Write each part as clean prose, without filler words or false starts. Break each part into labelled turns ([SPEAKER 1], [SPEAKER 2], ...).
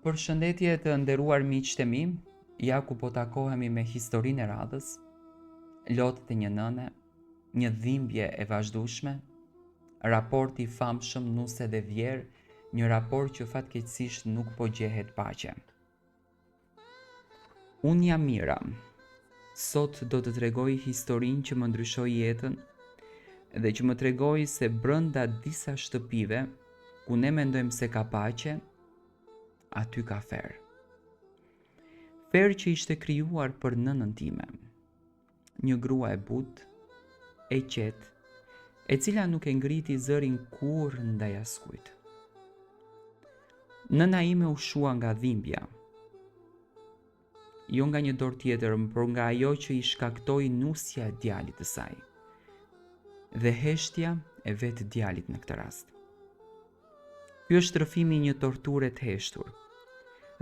[SPEAKER 1] Përshëndetje të nderuar miqtë e mi, ja ku po takohemi me historinë e radhës, lotët e një nëne, një dhimbje e vazhdueshme, raporti i famshëm nuse dhe vjerë, një raport që fatkeqësisht nuk po gjehet paqe. Unë jam Mira. Sot do të tregoj historinë që më ndryshoi jetën dhe që më tregoi se brenda disa shtëpive ku ne mendojmë se ka paqe, aty ka ferë. Ferë që ishte krijuar për nënën time, një grua e butë, e qetë, e cila nuk e ngriti zërin kurrë ndaj askujt. Nëna ime u shua nga dhimbja, jo nga një dorë tjetër, por nga ajo që i shkaktoi nusja e djalit të saj, dhe heshtja e vetë djalit në këtë rast. Ky është rrëfimi i një torture të heshtur,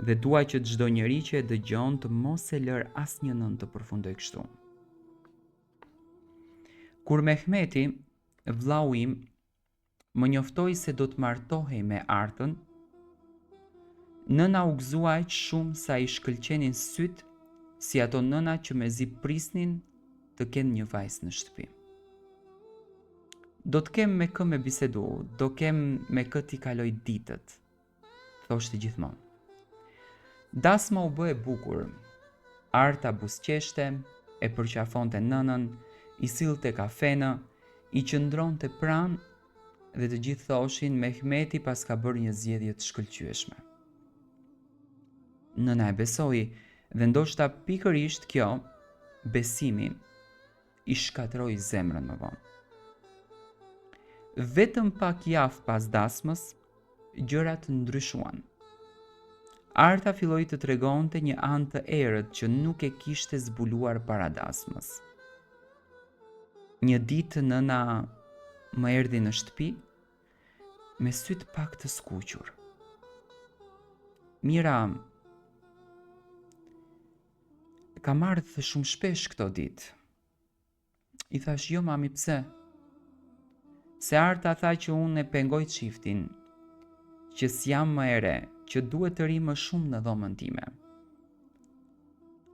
[SPEAKER 1] dhe dua që çdo njeri që e dëgjon të mos e lër asnjë nën të përfundoj kështu. Kur Mehmeti, vllau im, më njoftoi se do të martohej me Artën, nëna u gëzua aq shumë sa i shkëlqenin syt si ato nëna që mezi prisnin të kenë një vajzë në shtëpi. Do të kem me kë me bisedu, do kem me kë t'i kaloj ditët, thoshte gjithmonë. Dasma u bë e bukur. Arta buzëqeshte, e përqafonte nënën, i sillte kafenë, i qëndronte pranë dhe të gjithë thoshin Mehmeti pas ka bërë një zgjedhje të shkëlqyeshme. Nëna e besoi dhe ndoshta pikërisht kjo, besimi, i shkatroi zemrën më vonë. Vetëm pak javë pas dasmës, gjërat ndryshuan. Arta filloi të tregonte një anë të errët që nuk e kishte zbuluar para dasmës. Një ditë nëna më erdhi në shtëpi me syt pak të skuqur. Mira, kam ardhur shumë shpesh këto ditë. I thash, jo mami, pse? Se Arta tha që unë e pengoj çiftin, që s'jam më e re, që duhet të ri më shumë në dhomën time.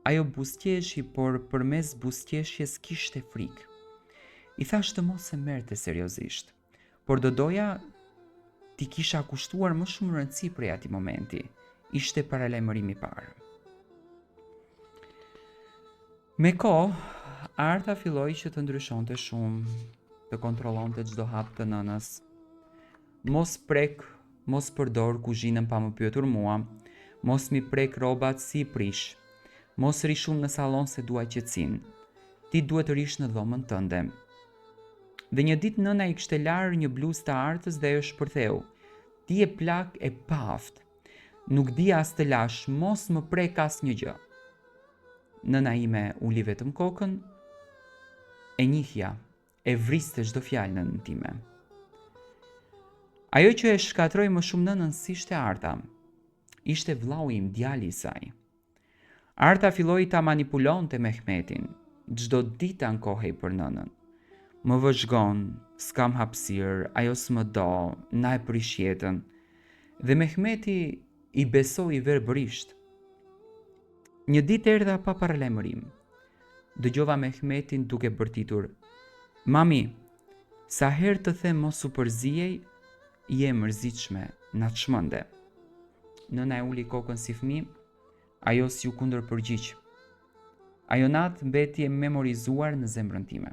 [SPEAKER 1] Ajo buzëqeshi, por përmes buzëqeshjes kishte frikë. I thash të mos e merrte seriozisht, por do doja t'i kisha kushtuar më shumë rëndësi prej atij momenti. Ishte paralajmërim i parë. Me kohë, Arta filloi që të ndryshonte shumë, të kontrollonte çdo hap të nënës. Mos prek, mos përdor kuzhinën pa më pyetur mua, mos mi prek rrobat si i prish, mos ri shumë në sallon se dua qetësinë. Ti duhet të rish në dhomën tënde. Dhe një ditë nëna i kishte larë një bluzë të Artës dhe ajo shpërtheu. Ti je plak e paftë. Nuk di as të lash, mos më prek asnjë gjë. Nëna ime uli vetëm kokën, e njihja, e vriste çdo fjalë nënën time. Ajo që e shkatroi më shumë nënën ishte Arta. Ishte vllau im, djali i saj. Arta filloi ta manipulonte Mehmetin, çdo ditë ankohej për nënën. Më vëzhgon, s'kam hapësirë, ajo s'më do, na e prish jetën. Dhe Mehmeti i besoi verbërisht. Një ditë erdha pa paralajmërim. Dëgjova Mehmetin duke bërtitur: "Mami, sa herë të them mos u përzijej, je e mërzitshme, na çmende." Nëna e uli kokën si fëmijë, ajo s'ju kundërpërgjigj. Ajo natë mbeti e memorizuar në zemrën time.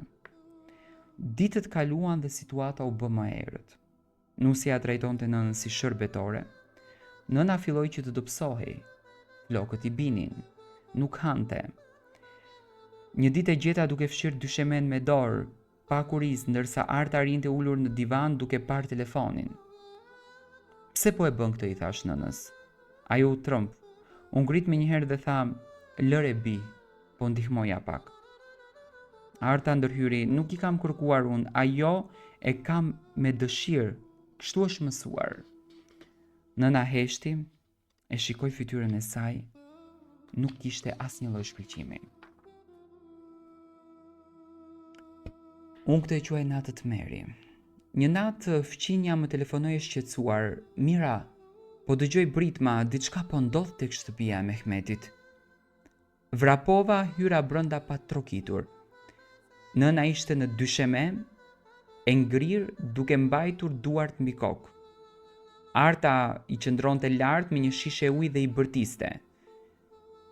[SPEAKER 1] Ditët kaluan dhe situata u bë më e errët. Nusja trajtonte nënën si shërbetore. Nëna filloi që të dobësohej. Flokët i binin, nuk hante. Një ditë e gjeta duke fshirë dyshemen me dorë, pa kuriz, ndërsa Arta rinte ulur në divan duke parë telefonin. "Pse po e bën këtë?" i thash nënës. Ajo u trëmb. U ngrit menjëherë dhe tha: "Lëre bi, po ndihmoja pak." Arta ndërhyri: "Nuk i kam kërkuar unë, ajo e kam me dëshirë, kështu është mësuar." Nëna heshti, e shikoi fytyrën e saj, nuk kishte asnjë lloj shkëlqimi. Unë këtë e quaj natë të meri. Një natë fqinja më telefonoi e shqetësuar: "Mira, po dëgjoj britma, diçka po ndodh tek shtëpia e Mehmetit. Vrapova, hyra brenda pa trokitur. Nëna ishte në dysheme, e ngrirë duke mbajtur duart mbi kokë. Arta i qëndronte lart me një shishe ujë dhe i bërtiste.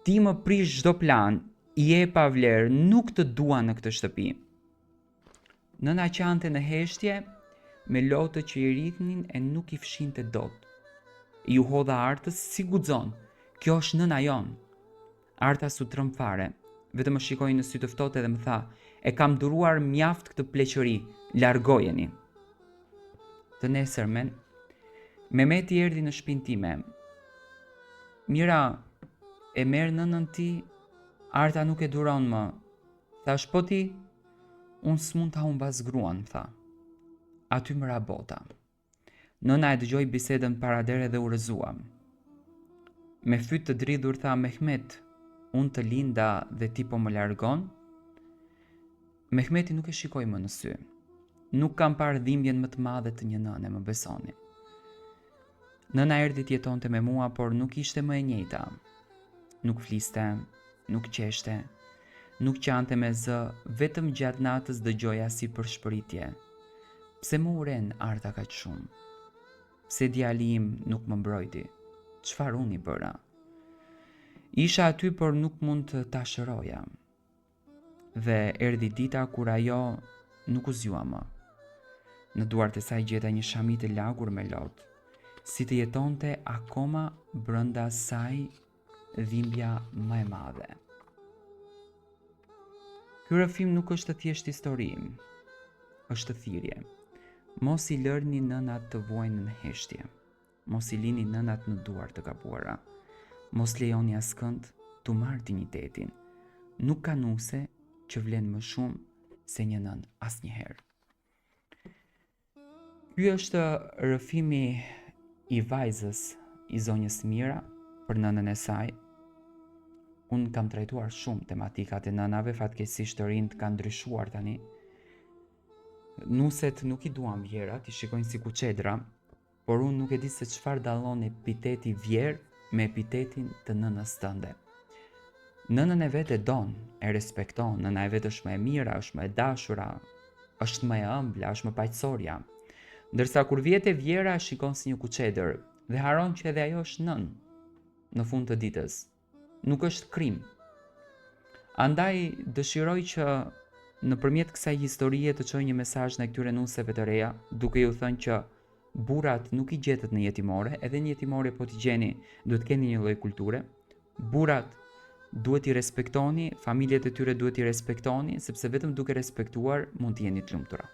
[SPEAKER 1] Ti më prish çdo plan, je pa vlerë, nuk të dua në këtë shtëpi. Nëna qante në heshtje me lotë që i rrithnin e nuk i fshinte dot. Ju hodha Artës si guxon, kjo është nëna jon. Arta su trëm fare, vetëm më shikoi në sy të ftohtë dhe më tha, e kam duruar mjaft këtë pleqëri, largojeni. Të nesërmen, Mehmeti erdhi në shtëpinë time. Mira, e merr nënën ti, Arta nuk e duron më. Thash, po ti? Unë s'mund ta humbas gruan, tha. Aty më rabota. Nëna e dëgjoi bisedën paradere dhe u rrëzuam. Me fyt të dridhur tha, Mehmet, unë të linda dhe ti po më largon? Mehmeti nuk e shikoi më në sy. Nuk kam parë dhimbjen më të madhe të një nëne, më besoni. Nëna erdhi të jetonte me mua, por nuk ishte më e njëjta. Nuk fliste, nuk qeshte, nuk qante me zë, vetëm gjatë natës dëgjoja si përshpëritje. Pse më uren Arta kaq shumë? Pse djali im nuk më mbrojti? Çfarë unë i bëra? Isha aty, por nuk mund të ta shëroja. Dhe erdhi dita kur ajo nuk u zgjua më. Në duart e saj gjeta një shami të lagur me lot, si të jetonte akoma brenda saj dhimbja më e madhe. Ky rrëfim nuk është thjesht histori, është thirrje. Mos i lërni nënat të vuajnë në heshtje. Mos i lini nënat në duar të gabuara. Mos lejoni askënd t'u marrë dinjitetin. Nuk ka nuse që vlen më shumë se një nën asnjëherë. Ky është rrëfimi i vajzës i zonjës Mira për nënën e saj. Unë kam trajtuar shumë tematikat e nënave, fatkeqësisht të rinjt kanë ndryshuar tani. Nuset nuk i duan vjerat, i shikojnë si kuçedra, por unë nuk e di se çfarë dallon epiteti vjerë me epitetin të nënës tënde. Nënën e vet e don, e respekton, nëna e vet është më e mira, është më e dashura, është më e ëmbla, është më paqësorja. Ndërsa kur vjet e vjera shikon si një kuçedër dhe haron që edhe ajo është nën. Në fund të ditës, nuk është krim. Andaj dëshiroj që nëpërmjet kësaj historie të çoj një mesazh në këtyre nuseve të reja, duke ju thënë që burrat nuk i gjetet në jetimore, edhe në jetimore po t'i gjeni, duhet keni një lloj kulture. Burrat duhet i respektoni, familjet e tyre duhet i respektoni, sepse vetëm duke respektuar mund të jeni të lumtura.